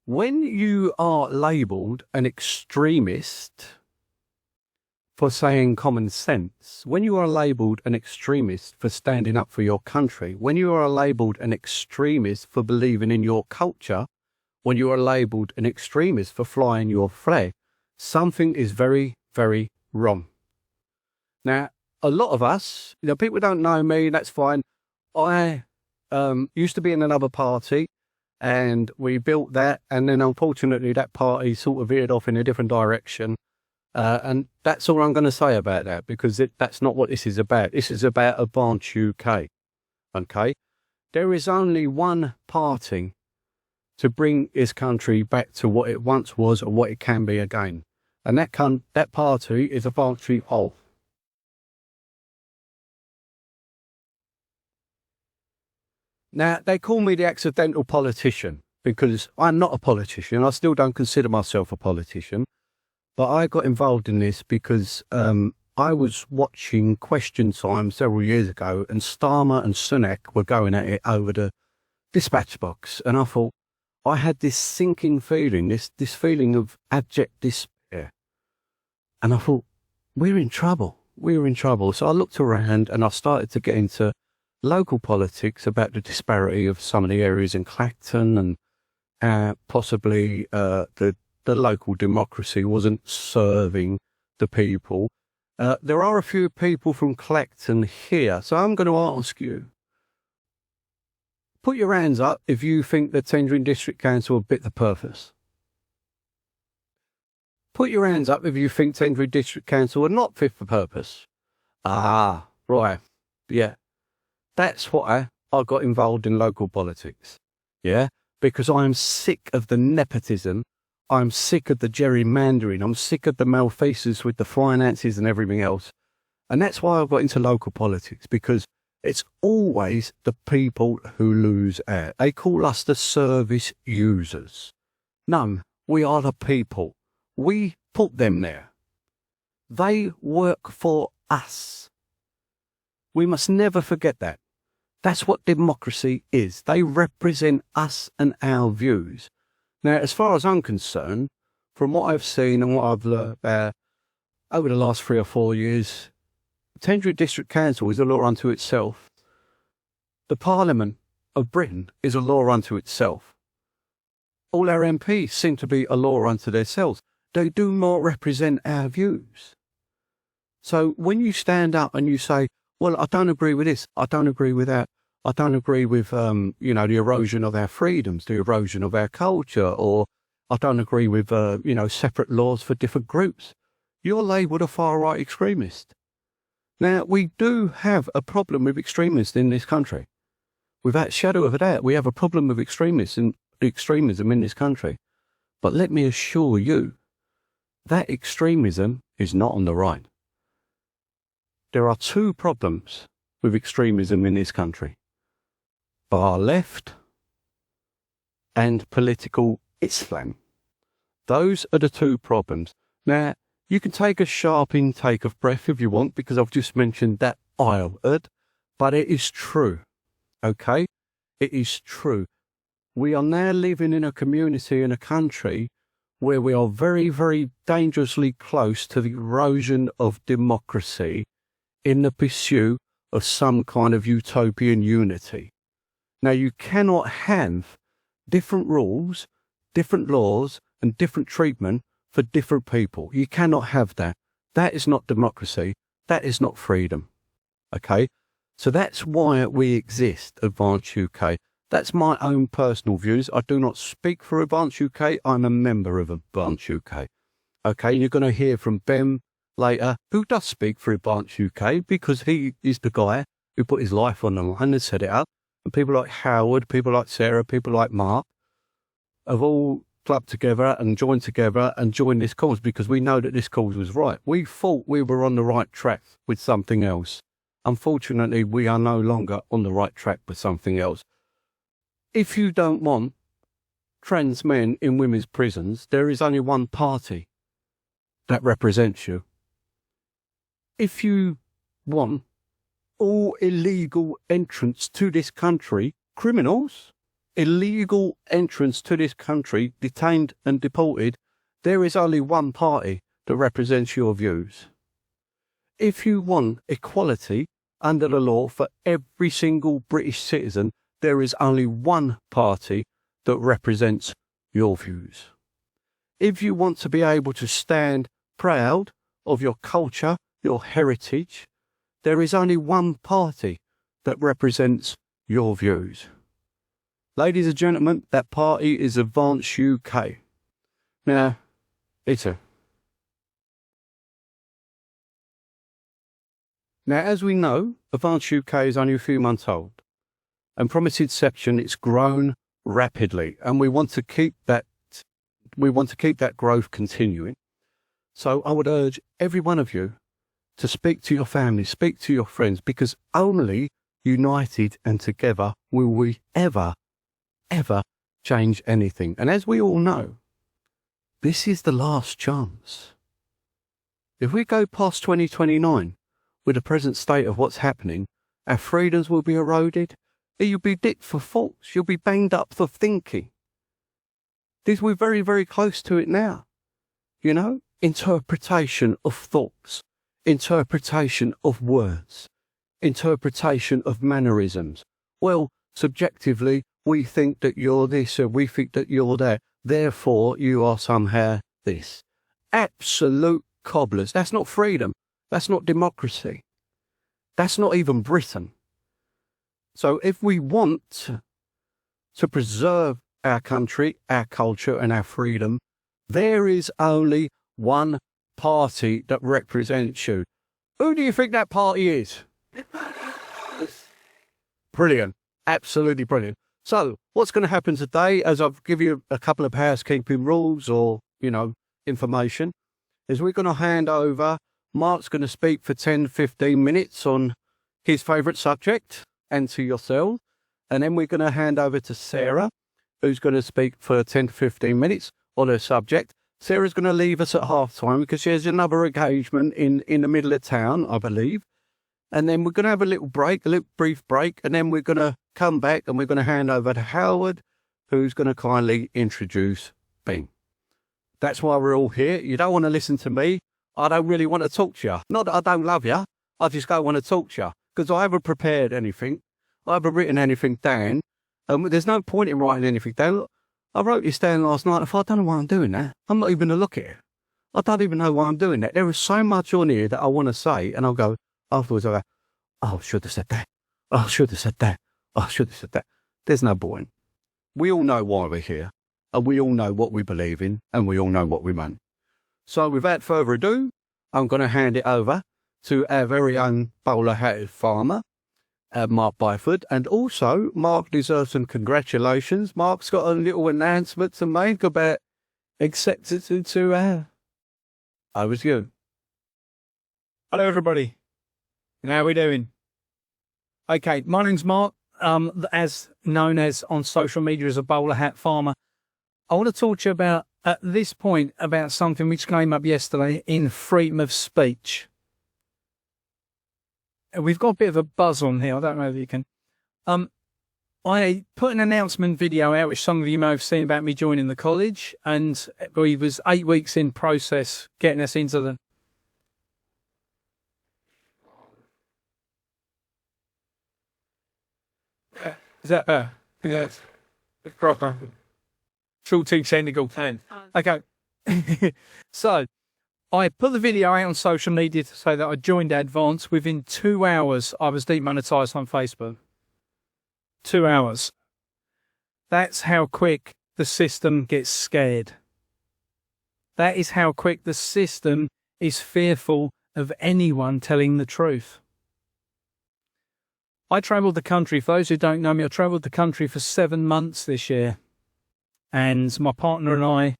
When you are labelled an extremist for saying common sense, when you are labelled an extremist for standing up for your country, when you are labelled an extremist for believing in your culture, when you are labelled an extremist for flying your flag, something is very, very wrong. Now, a lot of us, people don't know me, that's fine. I used to be in another party and we built that, and then unfortunately that party sort of veered off in a different direction. And that's all I'm going to say about that, because that's not what this is about. This is about Advance UK, okay? There is only one party to bring this country back to what it once was and what it can be again. And that party is Advance UK. Now, they call me the accidental politician because I'm not a politician. I still don't consider myself a politician. But I got involved in this because I was watching Question Time several years ago, and Starmer and Sunak were going at it over the dispatch box. And I thought, I had this sinking feeling, this feeling of abject despair. And I thought, we're in trouble. We're in trouble. So I looked around and I started to get into local politics about the disparity of some of the areas in Clacton, and possibly the local democracy wasn't serving the people. There are a few people from Clacton here, so I'm going to ask you, put your hands up if you think the Tendring District Council have bit the purpose. Put your hands up if you think Tendring District Council are not fit for purpose. Ah, right, yeah. That's why I got involved in local politics, yeah? Because I'm sick of the nepotism. I'm sick of the gerrymandering. I'm sick of the malfeasance with the finances and everything else. And that's why I got into local politics, because it's always the people who lose out. They call us the service users. No, we are the people. We put them there. They work for us. We must never forget that. That's what democracy is. They represent us and our views. Now, as far as I'm concerned, from what I've seen and what I've learned over the last 3 or 4 years, Tendring District Council is a law unto itself. The Parliament of Britain is a law unto itself. All our MPs seem to be a law unto themselves. They do not represent our views. So when you stand up and you say, well, I don't agree with this, I don't agree with that, I don't agree with, the erosion of our freedoms, the erosion of our culture, or I don't agree with, separate laws for different groups, you're labelled a far-right extremist. Now, we do have a problem with extremists in this country. Without a shadow of a doubt, we have a problem with extremism in this country. But let me assure you, that extremism is not on the right. There are 2 problems with extremism in this country: far left and political Islam. Those are the 2 problems. Now, you can take a sharp intake of breath if you want, because I've just mentioned that I word, but it is true, okay? It is true. We are now living in a community, in a country, where we are very, very dangerously close to the erosion of democracy in the pursuit of some kind of utopian unity. Now, you cannot have different rules, different laws, and different treatment for different people. You cannot have that. That is not democracy. That is not freedom. Okay? So that's why we exist, Advance UK. That's my own personal views. I do not speak for Advance UK. I'm a member of Advance UK. Okay? You're going to hear from Ben later, who does speak for Advance UK, because he is the guy who put his life on the line and set it up. And people like Howard, people like Sarah, people like Mark have all clubbed together and joined this cause, because we know that this cause was right. We thought we were on the right track with something else. Unfortunately, we are no longer on the right track with something else. If you don't want trans men in women's prisons, there is only one party that represents you. If you want all illegal entrants to this country criminals, illegal entrants to this country, detained and deported, there is only one party that represents your views. If you want equality under the law for every single British citizen, there is only one party that represents your views. If you want to be able to stand proud of your culture, your heritage, there is only one party that represents your views. Ladies and gentlemen, that party is Advance UK. Now, Now, as we know, Advance UK is only a few months old, and from its inception, it's grown rapidly, and we want to keep that growth continuing. So I would urge every one of you to speak to your family, speak to your friends, because only united and together will we ever change anything. And as we all know, this is the last chance. If we go past 2029, with the present state of what's happening, our freedoms will be eroded. You'll be dicked for thoughts. You'll be banged up for thinking. We're very, very close to it now. You know, interpretation of thoughts, interpretation of words, interpretation of mannerisms. Well, subjectively, we think that you're this or we think that you're that. Therefore, you are somehow this. Absolute cobblers. That's not freedom. That's not democracy. That's not even Britain. So if we want to preserve our country, our culture and our freedom, there is only one party that represents you. Who do you think that party is? Brilliant. Absolutely brilliant. So what's going to happen today, as I've given you a couple of housekeeping rules or, information, is we're going to hand over. Mark's going to speak for 10-15 minutes on his favourite subject and to yourself. And then we're going to hand over to Sarah, who's going to speak for 10-15 minutes on her subject. Sarah's going to leave us at half-time because she has another engagement in the middle of town, I believe. And then we're going to have a little brief break, and then we're going to come back and we're going to hand over to Howard, who's going to kindly introduce Bing. That's why we're all here. You don't want to listen to me. I don't really want to talk to you. Not that I don't love you. I just don't want to talk to you because I haven't prepared anything. I haven't written anything down. There's no point in writing anything down. Look, I wrote this down last night. I thought, I don't know why I'm doing that. I'm not even going to look at it. I don't even know why I'm doing that. There is so much on here that I want to say, and I'll go afterwards. I'll go, oh, I should have said that. Oh, I should have said that. Oh, I should have said that. There's no point. We all know why we're here, and we all know what we believe in, and we all know what we want. So without further ado, I'm going to hand it over to our very own bowler-hatted farmer, Mark Byford. And also, Mark deserves some congratulations. Mark's got a little announcement to make about acceptance into over to you. Hello, everybody. How are we doing? Okay, my name's Mark, as known as on social media as a bowler hat farmer. I want to talk to you about, at this point, about something which came up yesterday in freedom of speech. We've got a bit of a buzz on here. I don't know if you can. I put an announcement video out, which some of you may have seen, about me joining the college, and we was 8 weeks in process getting us into the... Is that yes. It's proper. True team technical 10. Okay. So, I put the video out on social media to say that I joined Advance. Within 2 hours, I was demonetised on Facebook. 2 hours. That's how quick the system gets scared. That is how quick the system is fearful of anyone telling the truth. I travelled the country. For those who don't know me, I travelled the country for 7 months this year. And my partner and I,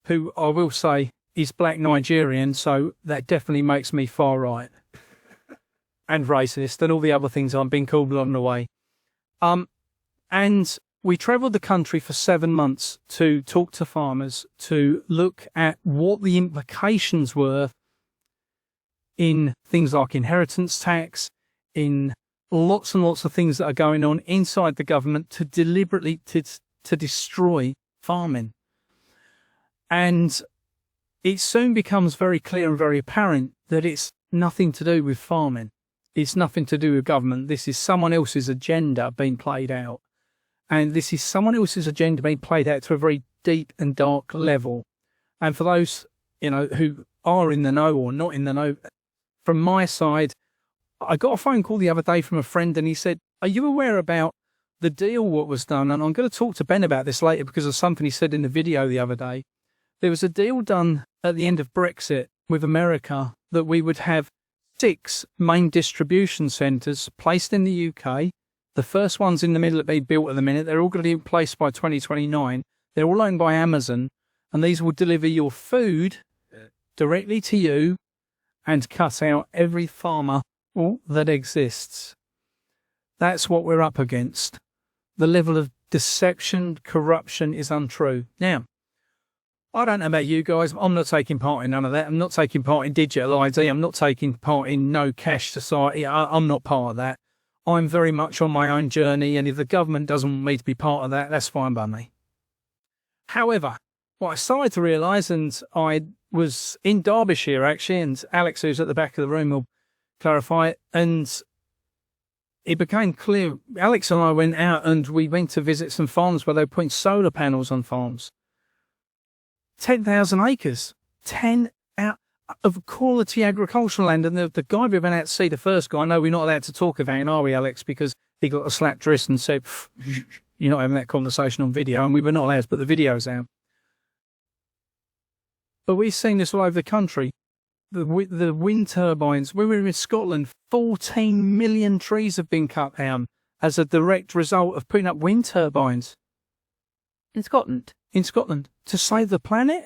who I will say is black Nigerian, so that definitely makes me far right and racist and all the other things I'm being called along the way. And we travelled the country for 7 months to talk to farmers, to look at what the implications were in things like inheritance tax, in lots and lots of things that are going on inside the government to deliberately to destroy farming. And it soon becomes very clear and very apparent that it's nothing to do with farming. It's nothing to do with government. This is someone else's agenda being played out. And this is someone else's agenda being played out to a very deep and dark level. And for those, who are in the know or not in the know, from my side, I got a phone call the other day from a friend and he said, are you aware about the deal what was done? And I'm going to talk to Ben about this later because of something he said in the video the other day. There was a deal done at the end of Brexit with America that we would have 6 main distribution centres placed in the UK. The first one's in the middle of being built at the minute. They're all going to be in place by 2029. They're all owned by Amazon, and these will deliver your food directly to you and cut out every farmer that exists. That's what we're up against. The level of deception, corruption is untrue. Now, I don't know about you guys. I'm not taking part in none of that. I'm not taking part in digital ID. I'm not taking part in no cash society. I'm not part of that. I'm very much on my own journey, and if the government doesn't want me to be part of that, that's fine by me. However, what I started to realise, and I was in Derbyshire actually, and Alex, who's at the back of the room, will clarify it, and it became clear. Alex and I went out and we went to visit some farms where they were putting solar panels on farms. 10,000 acres, 10 out of quality agricultural land. And the guy we went out to see, the first guy, I know we're not allowed to talk about him, are we, Alex? Because he got a slapped wrist and said, you're not having that conversation on video. And we were not allowed to put the videos out. But we've seen this all over the country. The wind turbines. We were in Scotland, 14 million trees have been cut down as a direct result of putting up wind turbines. In Scotland? In Scotland. To save the planet?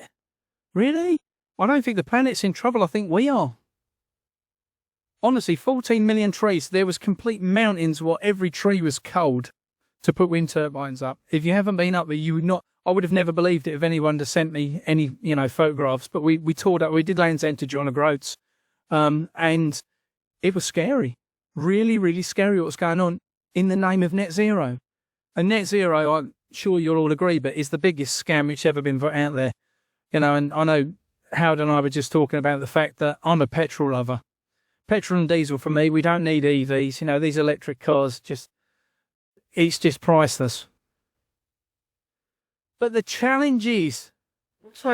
Really? I don't think the planet's in trouble. I think we are. Honestly, 14 million trees. There was complete mountains where every tree was culled to put wind turbines up. If you haven't been up there, you would not. I would have never believed it if anyone had sent me any, photographs. But we toured up. We did Land's End to John O'Groats, and it was scary. Really, really scary what was going on in the name of net zero. And net zero, I'm sure you'll all agree, but is the biggest scam which ever been put out there. And I know Howard and I were just talking about the fact that I'm a petrol lover. Petrol and diesel for me, we don't need EVs. These electric cars, it's just priceless. But the challenge is, It's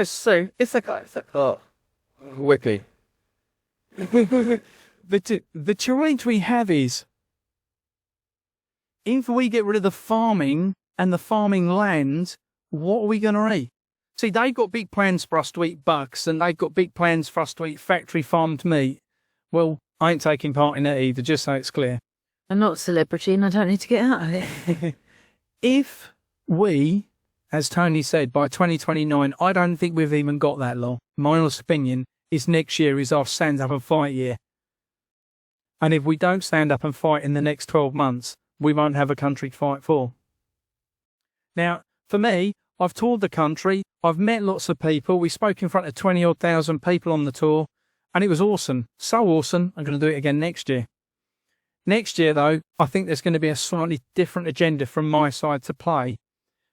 a car. Wiki. the challenge we have is, if we get rid of the farming and the farming land, what are we going to eat? See, they've got big plans for us to eat bucks, and they've got big plans for us to eat factory farmed meat. Well, I ain't taking part in that either, just so it's clear. I'm not a celebrity and I don't need to get out of it. If we, as Tony said, by 2029, I don't think we've even got that long. My honest opinion is next year is our stand up and fight year. And if we don't stand up and fight in the next 12 months, we won't have a country to fight for. Now, for me, I've toured the country. I've met lots of people. We spoke in front of 20-odd thousand people on the tour, and it was awesome. So awesome, I'm going to do it again next year. Next year, though, I think there's going to be a slightly different agenda from my side to play.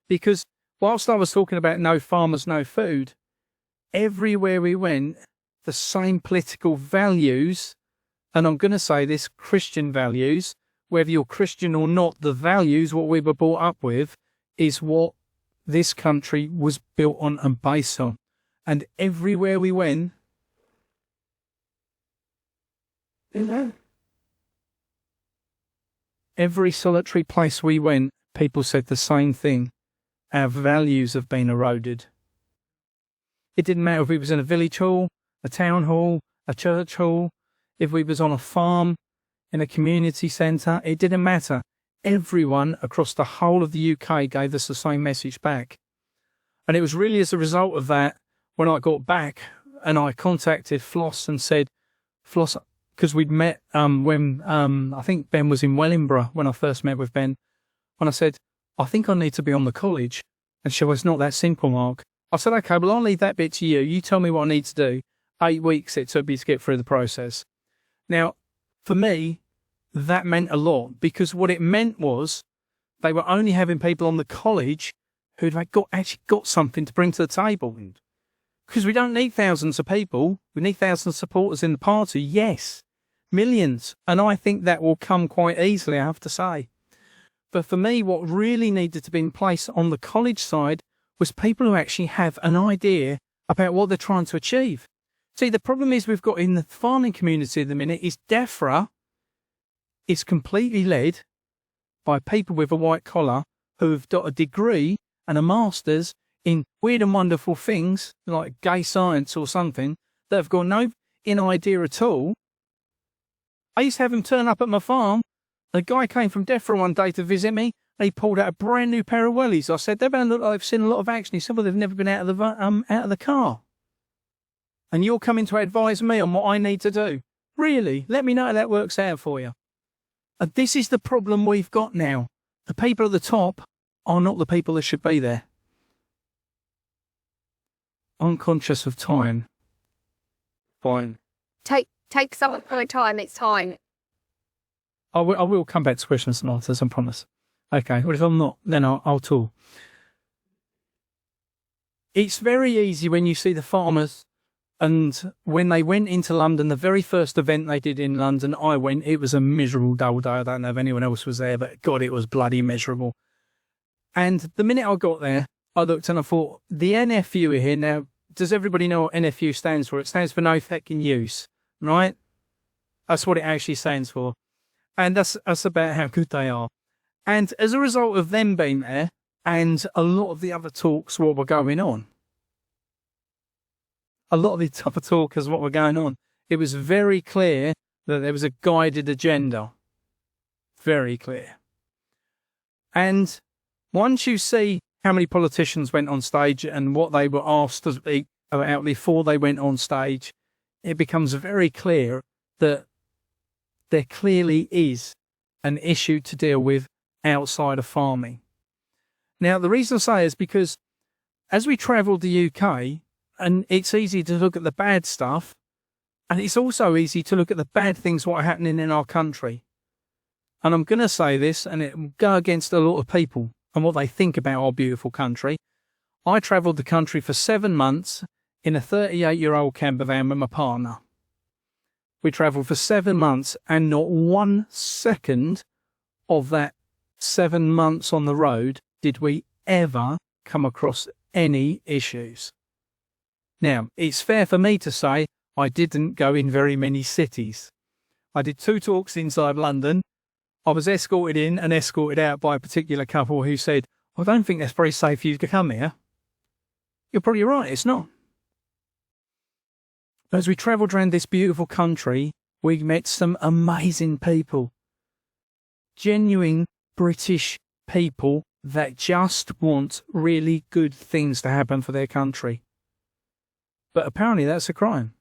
Because whilst I was talking about no farmers, no food, everywhere we went, the same political values, and I'm going to say this, Christian values, whether you're Christian or not, the values, what we were brought up with, is what this country was built on and based on. And everywhere we went, every solitary place we went, people said the same thing. Our values have been eroded. It didn't matter if we was in a village hall, a town hall, a church hall, if we was on a farm, in a community centre, it didn't matter. Everyone across the whole of the UK gave us the same message back. And it was really as a result of that, when I got back and I contacted Floss and said, Floss, because we'd met when I think Ben was in Wellingborough when I first met with Ben. And I said, I think I need to be on the college. And she was, it's not that simple, Mark. I said, okay, well, I'll leave that bit to you. You tell me what I need to do. 8 weeks it took me to get through the process. Now, for me, that meant a lot, because what it meant was they were only having people on the college who'd actually got something to bring to the table. Because we don't need thousands of people. We need thousands of supporters in the party. Yes, millions. And I think that will come quite easily, I have to say. But for me, what really needed to be in place on the college side was people who actually have an idea about what they're trying to achieve. See, the problem is we've got in the farming community at the minute is DEFRA is completely led by people with a white collar who have got a degree and a master's in weird and wonderful things like gay science or something that have got no idea at all. I used to have him turn up at my farm. A guy came from DEFRA one day to visit me. And he pulled out a brand new pair of wellies. I said, "They don't look like they've seen a lot of action." He said, "Well, they've never been out of the car. And you're coming to advise me on what I need to do. Really? Let me know how that works out for you." And this is the problem we've got now. The people at the top are not the people that should be there. Unconscious of time. Fine. Take some of my time. It's time. I will come back to questions and answers, I promise. Okay, well, if I'm not, then I'll talk. It's very easy when you see the farmers, and when they went into London, the very first event they did in London, I went, it was a miserable dull day. I don't know if anyone else was there, but God, it was bloody miserable. And the minute I got there, I looked and I thought, the NFU are here. Now, does everybody know what NFU stands for? It stands for no fucking use, right? That's what it actually stands for. And that's about how good they are. And as a result of them being there, and a lot of the other talks what were going on, it was very clear that there was a guided agenda. Very clear. And once you see how many politicians went on stage and what they were asked to speak about before they went on stage, it becomes very clear that there clearly is an issue to deal with outside of farming. Now, the reason I say is because as we travelled the UK, and it's easy to look at the bad stuff, and it's also easy to look at the bad things what are happening in our country. And I'm going to say this, and it will go against a lot of people and what they think about our beautiful country. I travelled the country for 7 months in a 38-year-old camper van with my partner. We travelled for 7 months, and not 1 second of that 7 months on the road did we ever come across any issues. Now, it's fair for me to say I didn't go in very many cities. I did 2 talks inside London. I was escorted in and escorted out by a particular couple who said, "I don't think that's very safe for you to come here." You're probably right, it's not. As we travelled around this beautiful country, we met some amazing people. Genuine British people that just want really good things to happen for their country. But apparently that's a crime.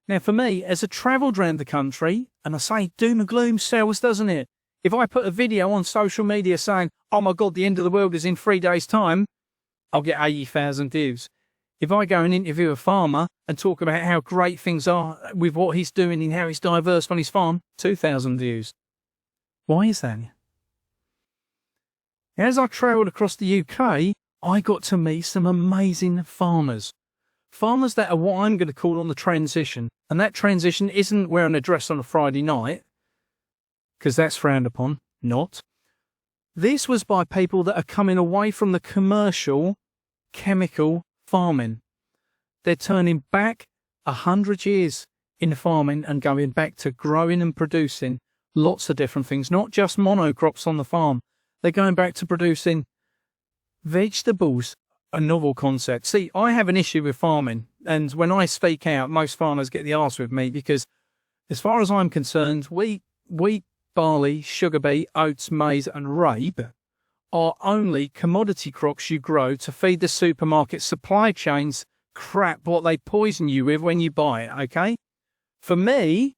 Now for me, as I travelled around the country, and I say doom and gloom sells, doesn't it? If I put a video on social media saying, "Oh my God, the end of the world is in 3 days' time," I'll get 80,000 views. If I go and interview a farmer and talk about how great things are with what he's doing and how he's diverse on his farm, 2,000 views. Why is that? As I travelled across the UK, I got to meet some amazing farmers. Farmers that are what I'm going to call on the transition. And that transition isn't wearing a dress on a Friday night, because that's frowned upon. Not. This was by people that are coming away from the commercial, chemical farming. They're turning back 100 years in farming and going back to growing and producing lots of different things, not just monocrops on the farm. They're going back to producing vegetables, a novel concept. See, I have an issue with farming, and when I speak out, most farmers get the arse with me because, as far as I'm concerned, wheat, barley, sugar beet, oats, maize and rape are only commodity crops you grow to feed the supermarket supply chains crap what they poison you with when you buy it, okay? For me,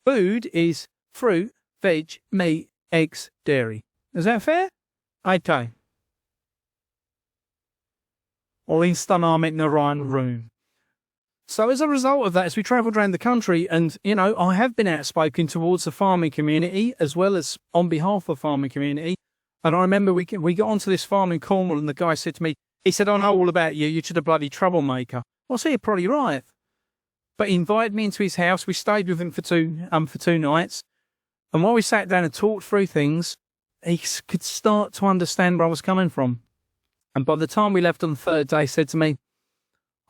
food is fruit, veg, meat, eggs, dairy. Is that fair? Okay. Or in the right room. So as a result of that, as we travelled around the country, and, you know, I have been outspoken towards the farming community as well as on behalf of the farming community. And I remember we got onto this farm in Cornwall, and the guy said to me, he said, "I know all about you. You're just a bloody troublemaker." Well, I said, "You're probably right." But he invited me into his house. We stayed with him for two nights. And while we sat down and talked through things, he could start to understand where I was coming from. And by the time we left on the third day, he said to me,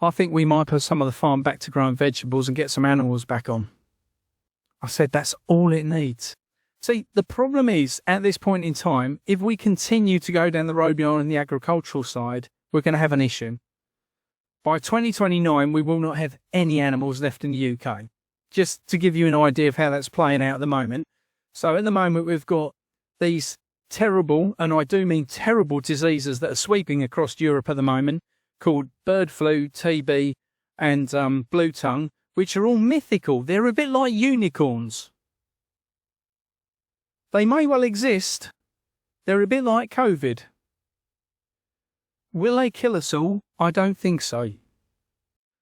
"I think we might put some of the farm back to growing vegetables and get some animals back on." I said, that's all it needs. See, the problem is, at this point in time, if we continue to go down the road beyond the agricultural side, we're going to have an issue. By 2029, we will not have any animals left in the UK. Just to give you an idea of how that's playing out at the moment. So at the moment, we've got these terrible, and I do mean terrible, diseases that are sweeping across Europe at the moment, called bird flu, TB, and blue tongue, which are all mythical. They're a bit like unicorns. They may well exist. They're a bit like COVID. Will they kill us all? I don't think so.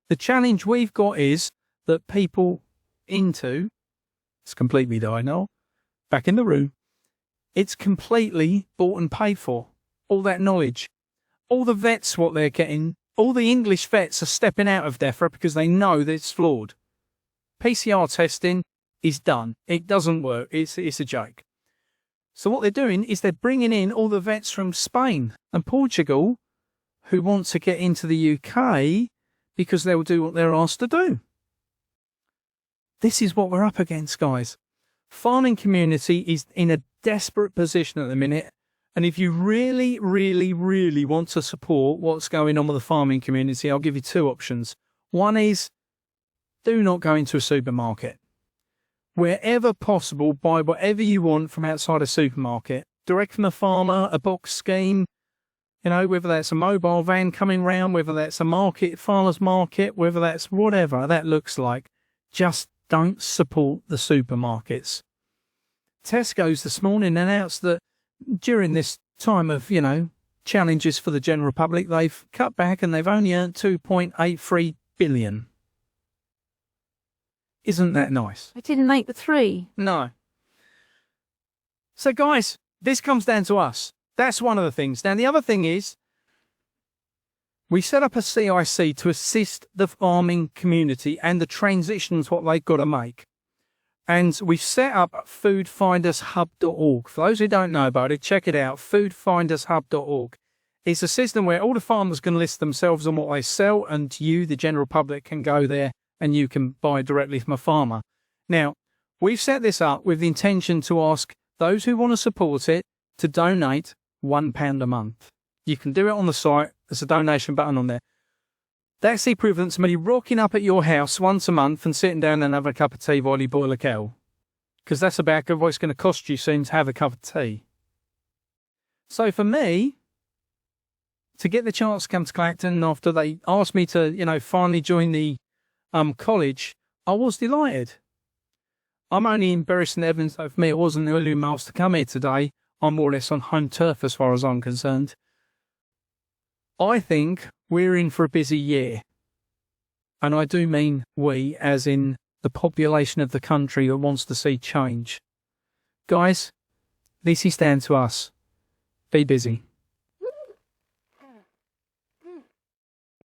The challenge we've got is that people it's completely died now, back in the room, it's completely bought and paid for. All that knowledge. All the vets, what they're getting, all the English vets are stepping out of DEFRA because they know that it's flawed. PCR testing is done. It doesn't work. It's a joke. So what they're doing is they're bringing in all the vets from Spain and Portugal who want to get into the UK because they'll do what they're asked to do. This is what we're up against, guys. Farming community is in a desperate position at the minute. And if you really, really, really want to support what's going on with the farming community, I'll give you two options. One is, do not go into a supermarket. Wherever possible, buy whatever you want from outside a supermarket. Direct from the farmer, a box scheme, you know, whether that's a mobile van coming round, whether that's a market, farmer's market, whether that's whatever that looks like. Just don't support the supermarkets. Tesco's this morning announced that during this time of, you know, challenges for the general public, they've cut back and they've only earned 2.83 billion. Isn't that nice? I didn't make the 3. No. So guys, this comes down to us. That's one of the things. Now the other thing is, we set up a CIC to assist the farming community and the transitions what they've got to make. And we've set up foodfindershub.org. For those who don't know about it, check it out, foodfindershub.org. It's a system where all the farmers can list themselves on what they sell, and you, the general public, can go there and you can buy directly from a farmer. Now, we've set this up with the intention to ask those who want to support it to donate £1 a month. You can do it on the site. There's a donation button on there. That's the equivalent to me rocking up at your house once a month and sitting down and having a cup of tea while you boil a kettle. Because that's about what it's going to cost you soon to have a cup of tea. So for me, to get the chance to come to Clacton after they asked me to, you know, finally join the college, I was delighted. I'm only in Bury St Evans, so for me it wasn't early miles to come here today. I'm more or less on home turf as far as I'm concerned. I think we're in for a busy year. And I do mean we, as in the population of the country that wants to see change. Guys, this is down to us. Be busy.